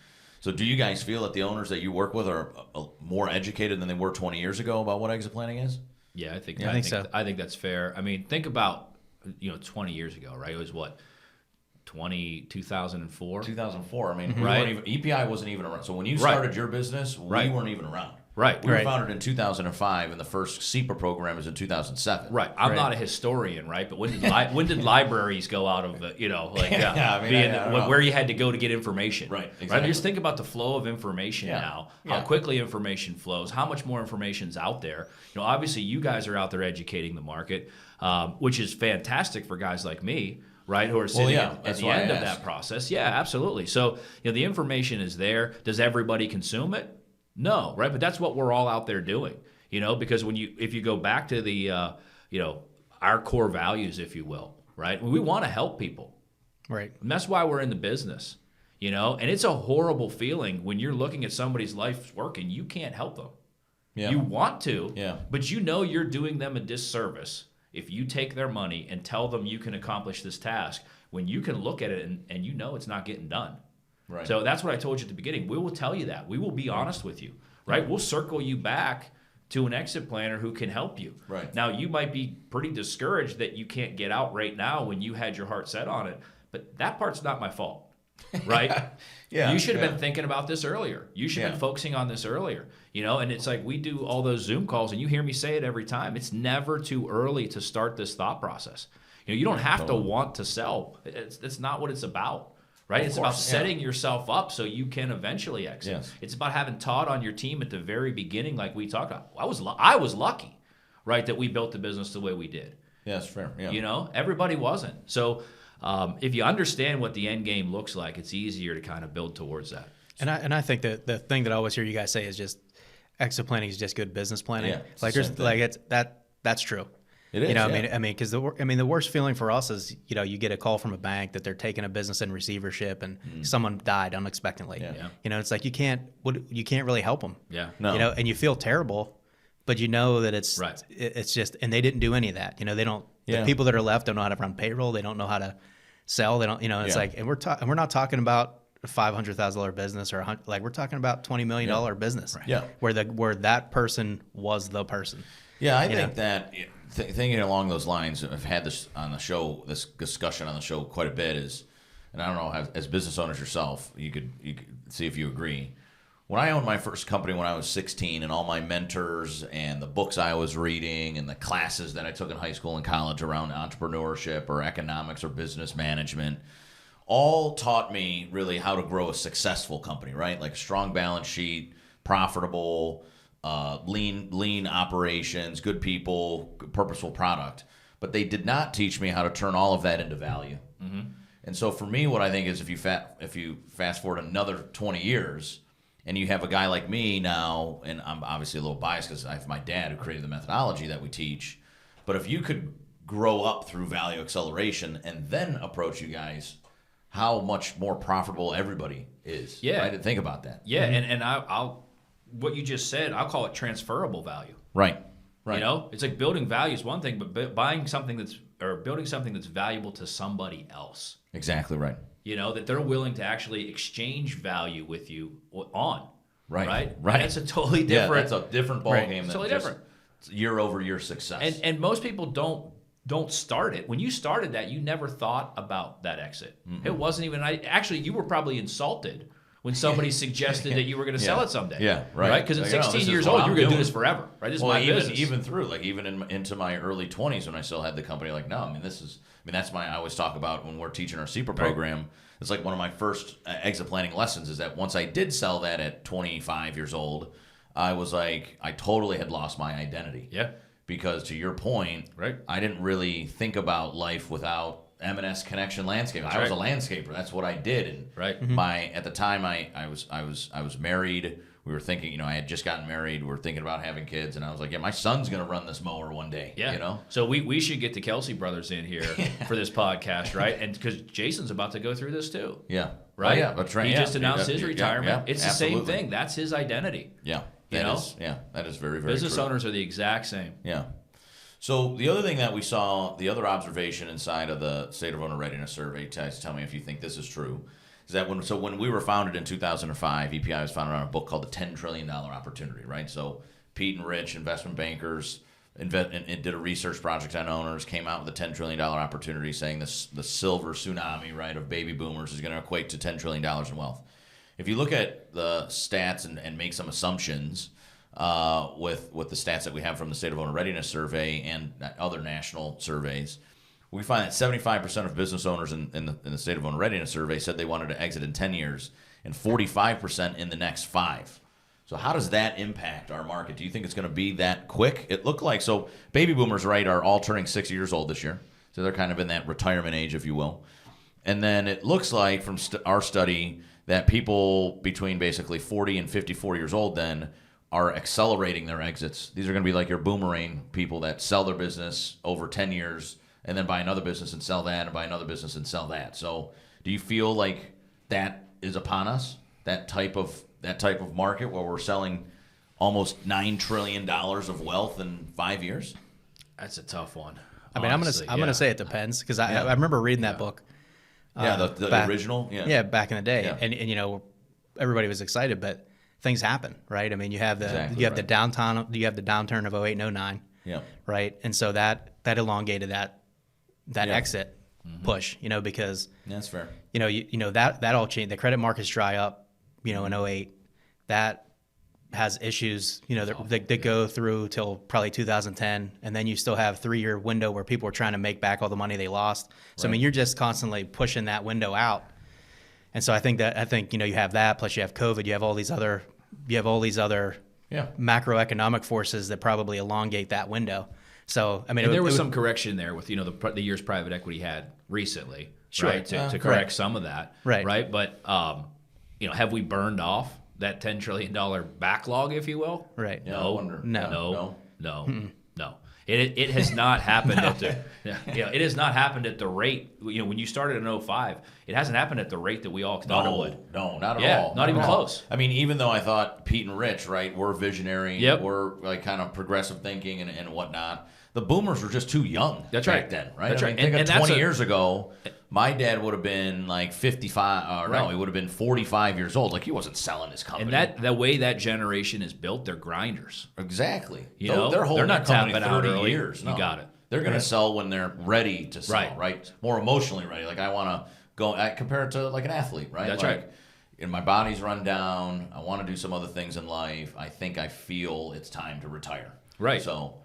Speaker 2: So do you guys feel that the owners that you work with are more educated than they were 20 years ago about what exit planning is?
Speaker 1: Yeah, I think
Speaker 3: so.
Speaker 1: I think that's fair. I mean, think about 20 years ago, right? It was what 2004.
Speaker 2: 2004. I mean,
Speaker 1: Right.
Speaker 2: EPI wasn't even around. So when you
Speaker 1: Right.
Speaker 2: started your business, we
Speaker 1: Right.
Speaker 2: weren't even around.
Speaker 1: Right.
Speaker 2: We were
Speaker 3: Right.
Speaker 2: founded in 2005, and the first CEPA program was in 2007.
Speaker 1: Right. I'm not a historian, right? But when did libraries go out of the,
Speaker 2: Yeah, I mean,
Speaker 1: being
Speaker 2: I don't know.
Speaker 1: where you had to go to get information?
Speaker 2: Right, exactly.
Speaker 1: Just think about the flow of information
Speaker 2: Yeah.
Speaker 1: now,
Speaker 2: Yeah.
Speaker 1: how quickly information flows, how much more information's out there. Obviously you guys are out there educating the market, which is fantastic for guys like me, right? Who are sitting at
Speaker 2: that's
Speaker 1: the
Speaker 2: why I
Speaker 1: end of
Speaker 2: asked.
Speaker 1: that process. Yeah, absolutely. So, the information is there. Does everybody consume it? No, right? But that's what we're all out there doing, because if you go back to the, our core values, if you will, right? We want to help people.
Speaker 3: Right.
Speaker 1: And that's why we're in the business, and it's a horrible feeling when you're looking at somebody's life's work and you can't help them.
Speaker 2: Yeah.
Speaker 1: You want to,
Speaker 2: Yeah.
Speaker 1: but you're doing them a disservice if you take their money and tell them you can accomplish this task when you can look at it and it's not getting done.
Speaker 2: Right.
Speaker 1: So that's what I told you at the beginning. We will tell you that. We will be honest with you, right? We'll circle you back to an exit planner who can help you.
Speaker 2: Right.
Speaker 1: Now, you might be pretty discouraged that you can't get out right now when you had your heart set on it, but that part's not my fault, right?
Speaker 2: Yeah,
Speaker 1: You should have
Speaker 2: yeah.
Speaker 1: been thinking about this earlier. You should have
Speaker 2: Yeah.
Speaker 1: been focusing on this earlier, and it's like we do all those Zoom calls, and you hear me say it every time. It's never too early to start this thought process. You don't have to want to sell. It's not what it's about. Right? It's about
Speaker 2: course, yeah.
Speaker 1: setting yourself up so you can eventually exit.
Speaker 2: Yes.
Speaker 1: It's about having Todd on your team at the very beginning, like we talked about. I was lucky, right, that we built the business the way we did.
Speaker 2: Yeah, that's fair. Yeah.
Speaker 1: Everybody wasn't. So if you understand what the end game looks like, it's easier to kind of build towards that.
Speaker 3: And I think that the thing that I always hear you guys say is just exit planning is just good business planning.
Speaker 2: Yeah, it's
Speaker 3: like
Speaker 2: the
Speaker 3: there's
Speaker 2: same thing.
Speaker 3: like that's true.
Speaker 2: It is.
Speaker 3: You know,
Speaker 2: yeah.
Speaker 3: I mean, because the worst feeling for us is, you get a call from a bank that they're taking a business in receivership and someone died unexpectedly.
Speaker 2: Yeah.
Speaker 3: It's like you can't really help them.
Speaker 1: Yeah.
Speaker 2: No.
Speaker 3: And you feel terrible, but that it's
Speaker 1: Right.
Speaker 3: it's just, and they didn't do any of that. They don't.
Speaker 2: Yeah.
Speaker 3: The people that are left don't know how to run payroll. They don't know how to sell. They don't. It's
Speaker 2: Yeah.
Speaker 3: like, and we're not talking about a $500,000 business or we're talking about $20 million business.
Speaker 2: Yeah.
Speaker 3: Where that person was the person.
Speaker 2: Yeah, I think that thinking along those lines, I've had this on the show, this discussion on the show quite a bit is, and I don't know, as business owners yourself, you could see if you agree. When I owned my first company when I was 16, and all my mentors and the books I was reading and the classes that I took in high school and college around entrepreneurship or economics or business management, all taught me really how to grow a successful company, right? Like a strong balance sheet, profitable, lean operations, good people, purposeful product. But they did not teach me how to turn all of that into value. Mm-hmm. And so for me, what I think is if you fast forward another 20 years and you have a guy like me now, and I'm obviously a little biased because I have my dad who created the methodology that we teach, but if you could grow up through value acceleration and then approach you guys, how much more profitable everybody is.
Speaker 1: Yeah.
Speaker 2: Right? And think about that.
Speaker 1: Yeah, and I'll what you just said, I'll call it transferable value.
Speaker 2: Right. Right.
Speaker 1: It's like building value is one thing, but building something that's valuable to somebody else.
Speaker 2: Exactly right.
Speaker 1: That they're willing to actually exchange value with you on.
Speaker 2: Right.
Speaker 1: Right. That's a totally different.
Speaker 2: Yeah, that's a different ball game.
Speaker 1: It's
Speaker 2: Than
Speaker 1: totally
Speaker 2: just
Speaker 1: different.
Speaker 2: Year over year success.
Speaker 1: And most people don't don't start it. When you started that, you never thought about that exit. It wasn't even. Actually, you were probably insulted when somebody suggested that you were going to sell it someday.
Speaker 2: Yeah, right.
Speaker 1: Because at
Speaker 2: Like,
Speaker 1: 16 years old, you were going to do this forever. Right? This is my business.
Speaker 2: Even through into my early 20s when I still had the company, like, no, I mean, that's I always talk about when we're teaching our CEPA program. It's like one of my first exit planning lessons is that once I did sell that at 25 years old, I was like, I totally had lost my identity.
Speaker 1: Yeah.
Speaker 2: Because to your point,
Speaker 1: right,
Speaker 2: I didn't really think about life without M&S Connection Landscape. I was a landscaper. That's what I did. And at the time I was married. We were thinking, I had just gotten married. We were thinking about having kids, and I was like, yeah, my son's gonna run this mower one day.
Speaker 1: Yeah. So we should get the Kelsey brothers in here for this podcast, right? And because Jason's about to go through this too.
Speaker 2: Yeah.
Speaker 1: Right.
Speaker 2: Oh, yeah. That's right.
Speaker 1: He just announced his retirement.
Speaker 2: Yeah,
Speaker 1: it's the same thing. That's his identity.
Speaker 2: Yeah. That is very, very
Speaker 1: Business
Speaker 2: true.
Speaker 1: owners are the exact same.
Speaker 2: Yeah. So the other thing that we saw, the other observation inside of the State of Owner Readiness Survey, tell me if you think this is true, is that when we were founded in 2005, EPI was founded on a book called The $10 Trillion Opportunity, right? So Pete and Rich, investment bankers, and did a research project on owners, came out with a $10 trillion opportunity, saying the silver tsunami, right, of baby boomers is going to equate to $10 trillion in wealth. If you look at the stats and make some assumptions with the stats that we have from the State of Owner Readiness Survey and other national surveys, we find that 75% of business owners in the State of Owner Readiness Survey said they wanted to exit in 10 years, and 45% in the next 5. So how does that impact our market? Do you think it's going to be that quick? It looked like, so baby boomers, right, are all turning 60 years old this year. So they're kind of in that retirement age, if you will. And then it looks like from our study that people between basically 40 and 54 years old then are accelerating their exits. These are going to be like your boomerang people that sell their business over 10 years and then buy another business and sell that and buy another business and sell that. So do you feel like that is upon us, that type of market where we're selling almost $9 trillion of wealth in 5 years?
Speaker 1: That's a tough one.
Speaker 3: I mean, I'm gonna say it depends because I remember reading that book.
Speaker 2: The original.
Speaker 3: Yeah, back in the day,
Speaker 2: Yeah.
Speaker 3: and everybody was excited, but things happen, right? I mean, you have the the downturn of 08 and 09, right? And so that elongated that exit push, because
Speaker 2: that's fair.
Speaker 3: That all changed. The credit markets dry up, in 08. That has issues, that go through till probably 2010, and then you still have 3-year window where people are trying to make back all the money they lost. So I mean, you're just constantly pushing that window out. And so I think you have that, plus you have COVID, you have all these other macroeconomic forces that probably elongate that window. So I mean,
Speaker 1: there was some correction there with the years private equity had recently, right, to correct some of that, right. But have we burned off that $10 trillion backlog, if you will?
Speaker 3: Right.
Speaker 1: No. It has not happened at the it has not happened at the rate, when you started in 05, it hasn't happened at the rate that we all thought it would.
Speaker 2: No, not at all.
Speaker 1: Not even close.
Speaker 2: I mean, even though I thought Pete and Rich, right, were visionary, were like kind of progressive thinking and whatnot, the boomers were just too young back then, right?
Speaker 1: That's right.
Speaker 2: Think of 20 years ago, my dad would have been like 55, no, he would have been 45 years old. Like, he wasn't selling his company.
Speaker 1: And the way that generation is built, they're grinders.
Speaker 2: Exactly.
Speaker 1: They're
Speaker 2: holding
Speaker 1: not
Speaker 2: company
Speaker 1: tapping out
Speaker 2: 30
Speaker 1: early.
Speaker 2: years. No.
Speaker 1: You got it.
Speaker 2: They're going to sell when they're ready to sell, right? More emotionally ready. Like, I want to go, I compare it to like an athlete, right?
Speaker 1: That's
Speaker 2: right. And my body's run down. I want to do some other things in life. I think I feel it's time to retire.
Speaker 1: Right.
Speaker 2: So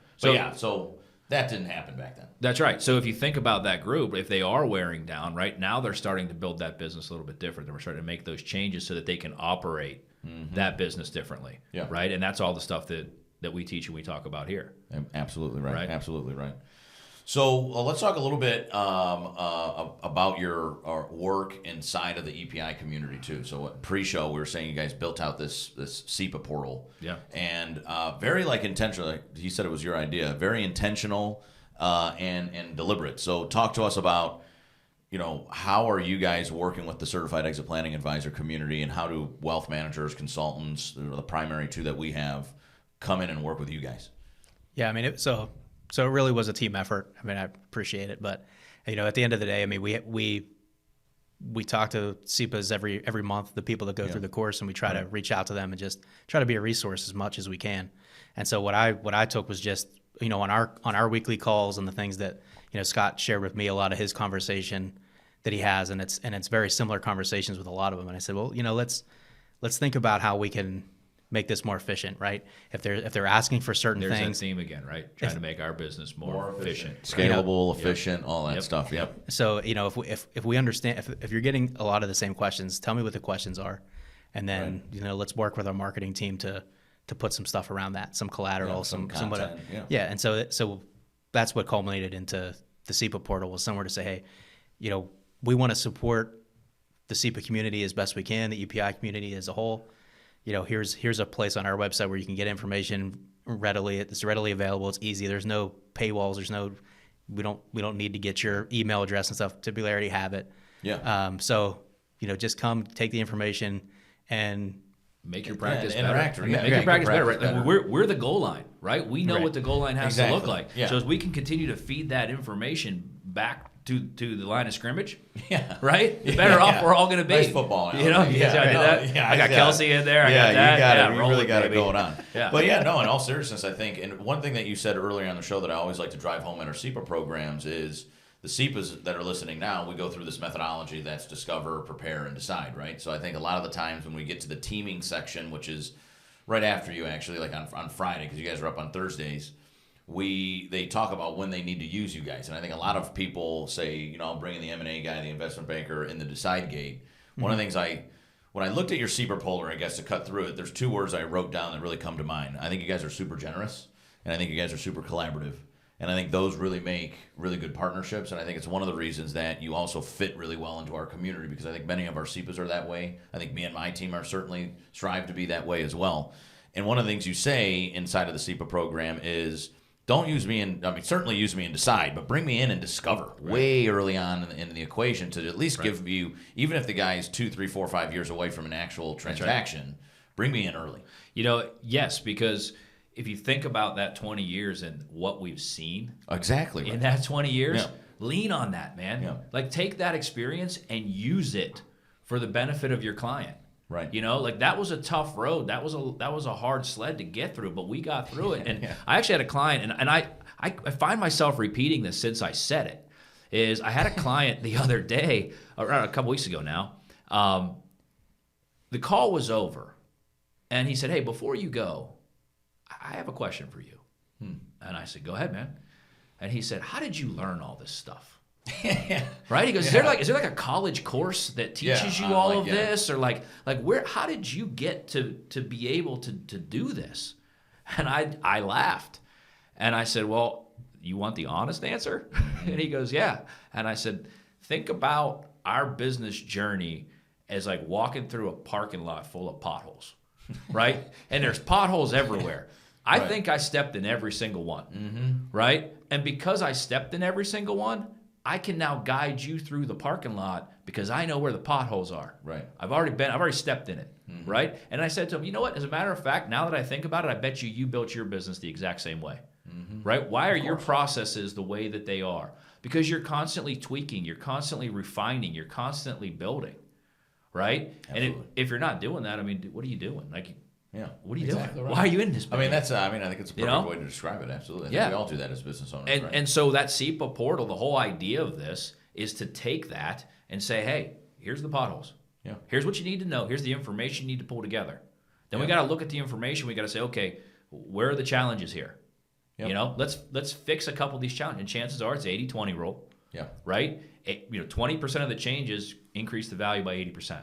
Speaker 2: that didn't happen back then.
Speaker 1: That's right. So if you think about that group, if they are wearing down, right, now they're starting to build that business a little bit different. We're starting to make those changes so that they can operate that business differently, right? And that's all the stuff that we teach and we talk about here.
Speaker 2: Absolutely right. Absolutely right. So let's talk a little bit about your work inside of the EPI community too. So pre-show, we were saying you guys built out this CEPA portal, and very intentional. Like he said, it was your idea. Very intentional and deliberate. So talk to us about how are you guys working with the Certified Exit Planning Advisor community, and how do wealth managers, consultants, the primary two that we have, come in and work with you guys?
Speaker 3: Yeah, I mean, So it really was a team effort. I mean, I appreciate it, but at the end of the day, I mean, we talk to CEPAs every month, the people that go through the course, and we try to reach out to them and just try to be a resource as much as we can. And so what I took was just on our weekly calls and the things that Scott shared with me, a lot of his conversation that he has, and it's very similar conversations with a lot of them. And I said, well, let's think about how we can make this more efficient, right? If they're asking for certain
Speaker 1: There's
Speaker 3: things,
Speaker 1: that theme again, right? Trying to make our business more efficient.
Speaker 2: Scalable, efficient, all that stuff. Yep.
Speaker 3: So if we understand, if you're getting a lot of the same questions, tell me what the questions are, and then let's work with our marketing team to put some stuff around that, some collateral, some
Speaker 2: content.
Speaker 3: And so that's what culminated into the CEPA portal, was somewhere to say, hey, we want to support the CEPA community as best we can, the EPI community as a whole. Here's a place on our website where you can get information readily. It's readily available. It's easy. There's no paywalls. We don't need to get your email address and stuff. Typically, I already have it.
Speaker 2: Yeah.
Speaker 3: So just come, take the information, and
Speaker 1: make your practice better.
Speaker 2: Interact.
Speaker 1: Make your practice better. Right? Like we're the goal line, right? We know what the goal line has to look like.
Speaker 2: Yeah.
Speaker 1: So as we can continue to feed that information back to the line of scrimmage,
Speaker 2: yeah,
Speaker 1: right? The better off we're all going to be.
Speaker 2: Nice football.
Speaker 1: I got Kelsey in there. I got that.
Speaker 2: You really got it going on.
Speaker 1: Yeah.
Speaker 2: But in all seriousness, I think, and one thing that you said earlier on the show that I always like to drive home in our CEPA programs is the CEPAs that are listening now, we go through this methodology that's discover, prepare, and decide, right? So I think a lot of the times when we get to the teaming section, which is right after you actually, like on Friday, because you guys are up on Thursdays, they talk about when they need to use you guys. And I think a lot of people say, I'll bring in the M&A guy, the investment banker, in the decide gate. Mm-hmm. One of the things when I looked at your CEPA poller, I guess to cut through it, there's two words I wrote down that really come to mind. I think you guys are super generous, and I think you guys are super collaborative. And I think those really make really good partnerships. And I think it's one of the reasons that you also fit really well into our community, because I think many of our CEPAs are that way. I think me and my team are certainly strive to be that way as well. And one of the things you say inside of the CEPA program is, don't use me certainly use me in decide, but bring me in and discover way early on in the equation to at least give you, even if the guy is 2, 3, 4, 5 years away from an actual transaction, bring me in early.
Speaker 1: Yes, because if you think about that 20 years and what we've seen
Speaker 2: exactly
Speaker 1: in that 20 years, lean on that, man.
Speaker 2: Yeah.
Speaker 1: Like, take that experience and use it for the benefit of your client.
Speaker 2: Right.
Speaker 1: That was a tough road. That was a hard sled to get through, but we got through it. And I actually had a client, and I find myself repeating this since I said it, is I had a client the other day, around a couple weeks ago now. The call was over, and he said, hey, before you go, I have a question for you. And I said, go ahead, man. And he said, how did you learn all this stuff? Right? He goes, is there like a college course that teaches you all of this? Or like how did you get to be able to do this? And I laughed. And I said, well, you want the honest answer? And he goes, yeah. And I said, think about our business journey as like walking through a parking lot full of potholes, right? And there's potholes everywhere. I think I stepped in every single one, right? And because I stepped in every single one, I can now guide you through the parking lot because I know where the potholes are.
Speaker 2: Right.
Speaker 1: I've already stepped in it, right? And I said to him, you know what? As a matter of fact, now that I think about it, I bet you built your business the exact same way, right? Why are your processes the way that they are? Because you're constantly tweaking, you're constantly refining, you're constantly building, right?
Speaker 2: Absolutely.
Speaker 1: And if you're not doing that, what are you doing? What are you doing?
Speaker 2: Right.
Speaker 1: Why are you in this business?
Speaker 2: I think it's a perfect way to describe it. Absolutely. I think we all do that as business owners.
Speaker 1: And so that CEPA portal, the whole idea of this is to take that and say, hey, here's the potholes.
Speaker 2: Yeah.
Speaker 1: Here's what you need to know. Here's the information you need to pull together. Then we got to look at the information. We got to say, okay, where are the challenges here? Yep. Let's fix a couple of these challenges. And chances are it's 80-20 rule.
Speaker 2: Yeah.
Speaker 1: Right? 20% of the changes increase the value by 80%.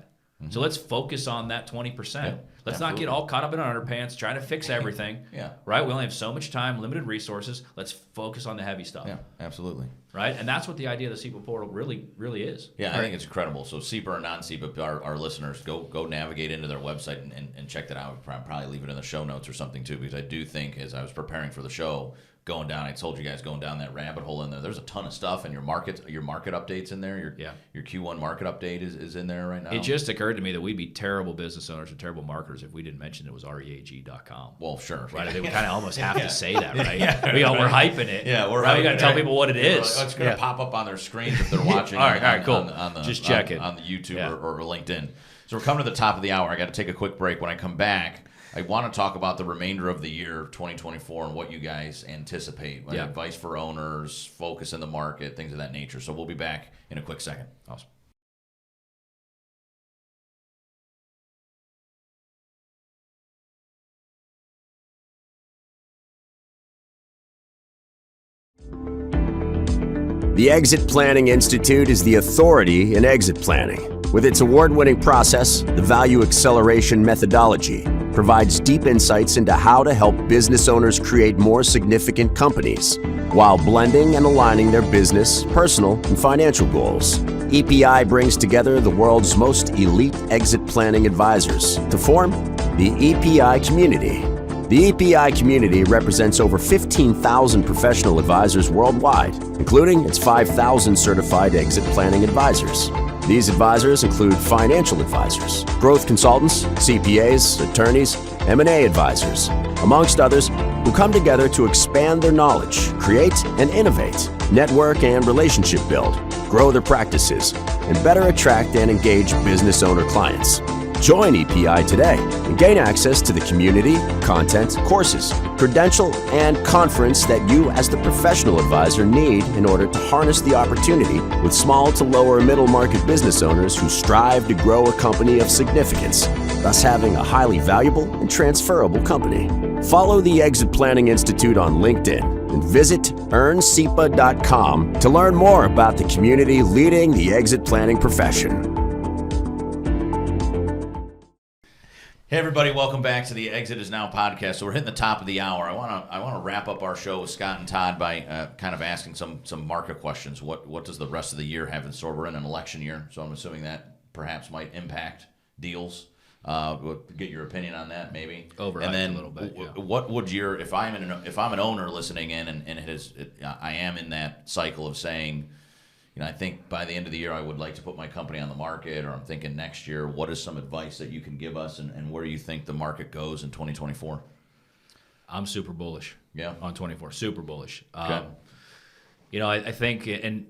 Speaker 1: So let's focus on that 20%. Let's not get all caught up in our underpants trying to fix everything. Right? We only have so much time, limited resources. Let's focus on the heavy stuff.
Speaker 2: Yeah, absolutely.
Speaker 1: Right? And that's what the idea of the CEPA portal really is.
Speaker 2: Yeah, I think it's incredible. So CEPA or non-CEPA, our listeners, go navigate into their website and check that out. We'll probably leave it in the show notes or something too, because I do think as I was preparing for the show, I told you guys going down that rabbit hole in there. There's a ton of stuff, and your market updates in there. Your Q1 market update is in there right now.
Speaker 1: It just occurred to me that we'd be terrible business owners and terrible marketers if we didn't mention it was REAG.com.
Speaker 2: Well, sure,
Speaker 1: right? They would kind of almost have to say that, right? We're hyping it.
Speaker 2: Yeah, we're
Speaker 1: right. We got to tell people what it is.
Speaker 2: It's going to pop up on their screens if they're watching.
Speaker 1: All right, cool.
Speaker 2: Just check it on the YouTube or LinkedIn. So we're coming to the top of the hour. I got to take a quick break. When I come back, I want to talk about the remainder of the year 2024 and what you guys anticipate.
Speaker 1: Yeah.
Speaker 2: Advice for owners, focus in the market, things of that nature. So we'll be back in a quick second.
Speaker 1: Awesome.
Speaker 5: The Exit Planning Institute is the authority in exit planning. With its award-winning process, the Value Acceleration methodology provides deep insights into how to help business owners create more significant companies while blending and aligning their business, personal, and financial goals. EPI brings together the world's most elite exit planning advisors to form the EPI community. The EPI community represents over 15,000 professional advisors worldwide, including its 5,000 certified exit planning advisors. These advisors include financial advisors, growth consultants, CPAs, attorneys, M&A advisors, amongst others, who come together to expand their knowledge, create and innovate, network and relationship build, grow their practices, and better attract and engage business owner clients. Join EPI today and gain access to the community, content, courses, credential, and conference that you as the professional advisor need in order to harness the opportunity with small to lower middle market business owners who strive to grow a company of significance, thus having a highly valuable and transferable company. Follow the Exit Planning Institute on LinkedIn and visit earncepa.com to learn more about the community leading the exit planning profession.
Speaker 2: Hey everybody, welcome back to the Exit Is Now podcast. So we're hitting the top of the hour. I want to wrap up our show with Scott and Todd by kind of asking some market questions. What does the rest of the year have in store? We're in an election year, so I'm assuming that perhaps might impact deals. We'll get your opinion on that, maybe.
Speaker 1: Overhyped
Speaker 2: and then
Speaker 1: a little bit. Yeah.
Speaker 2: What would your if I'm an owner listening in and I am in that cycle of saying, I think by the end of the year I would like to put my company on the market, or I'm thinking next year, what is some advice that you can give us, and where do you think the market goes in 2024?
Speaker 1: I'm super bullish.
Speaker 2: Yeah.
Speaker 1: On 24, super bullish.
Speaker 2: Okay.
Speaker 1: I think, and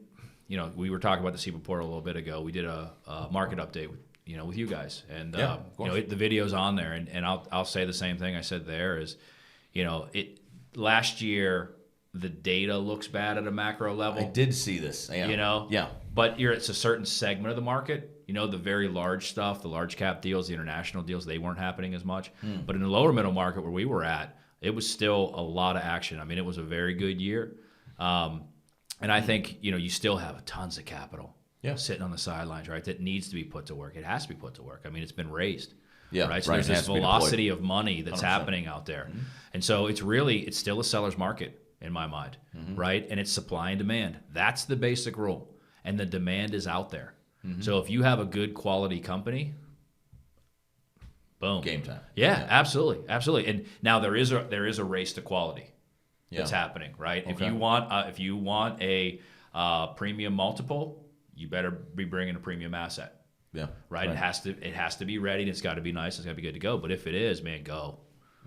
Speaker 1: we were talking about the CEPA portal a little bit ago. We did a market update with you guys, and
Speaker 2: of course.
Speaker 1: the video's on there, and I'll say the same thing I said there is, last year the data looks bad at a macro level.
Speaker 2: I did see this. Yeah. Yeah.
Speaker 1: But it's a certain segment of the market. The very large stuff, the large cap deals, the international deals, they weren't happening as much. But in the lower middle market where we were at, it was still a lot of action. I mean, it was a very good year. And I think, you still have tons of capital sitting on the sidelines, right, that needs to be put to work. It has to be put to work. I mean, it's been raised.
Speaker 2: Yeah,
Speaker 1: right. So there's this velocity of money that's
Speaker 2: 100%.
Speaker 1: happening out there. And so it's still a seller's market in my mind, right? And it's supply and demand. That's the basic rule. And the demand is out there. So if you have a good quality company, boom.
Speaker 2: Game time.
Speaker 1: Yeah, absolutely. Absolutely. And now there is a race to quality that's happening, right?
Speaker 2: Okay.
Speaker 1: If you want a premium multiple, you better be bringing a premium asset.
Speaker 2: Yeah.
Speaker 1: Right? It has to be ready, and it's got to be nice, it's got to be good to go. But if it is, man, go.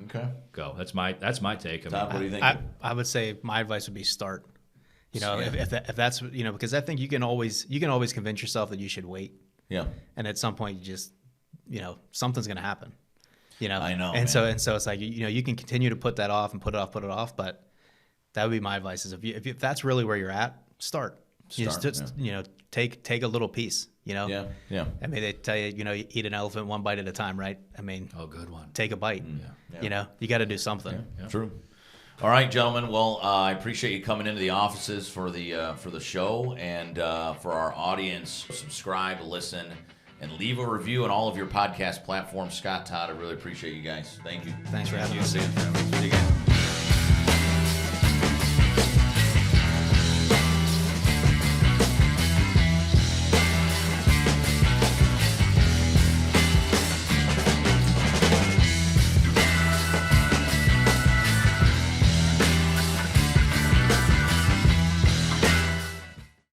Speaker 2: Okay.
Speaker 1: Go. That's my take.
Speaker 2: Todd, what do you think?
Speaker 3: I would say my advice would be start. If that's because I think you can always convince yourself that you should wait.
Speaker 2: Yeah.
Speaker 3: And at some point you just something's going to happen.
Speaker 2: I know.
Speaker 3: And so it's like you can continue to put that off and put it off, but that would be my advice is if that's really where you're at, start. Take a little piece.
Speaker 2: Yeah.
Speaker 3: I mean, they tell you, eat an elephant one bite at a time, right? I mean,
Speaker 1: good one.
Speaker 3: take a bite.
Speaker 2: Yeah.
Speaker 3: You got to do something.
Speaker 2: Yeah. True. All right, gentlemen. Well, I appreciate you coming into the offices for the show, and for our audience, subscribe, listen, and leave a review on all of your podcast platforms. Scott, Todd, I really appreciate you guys. Thank you.
Speaker 3: Thanks for having us.
Speaker 1: See you again.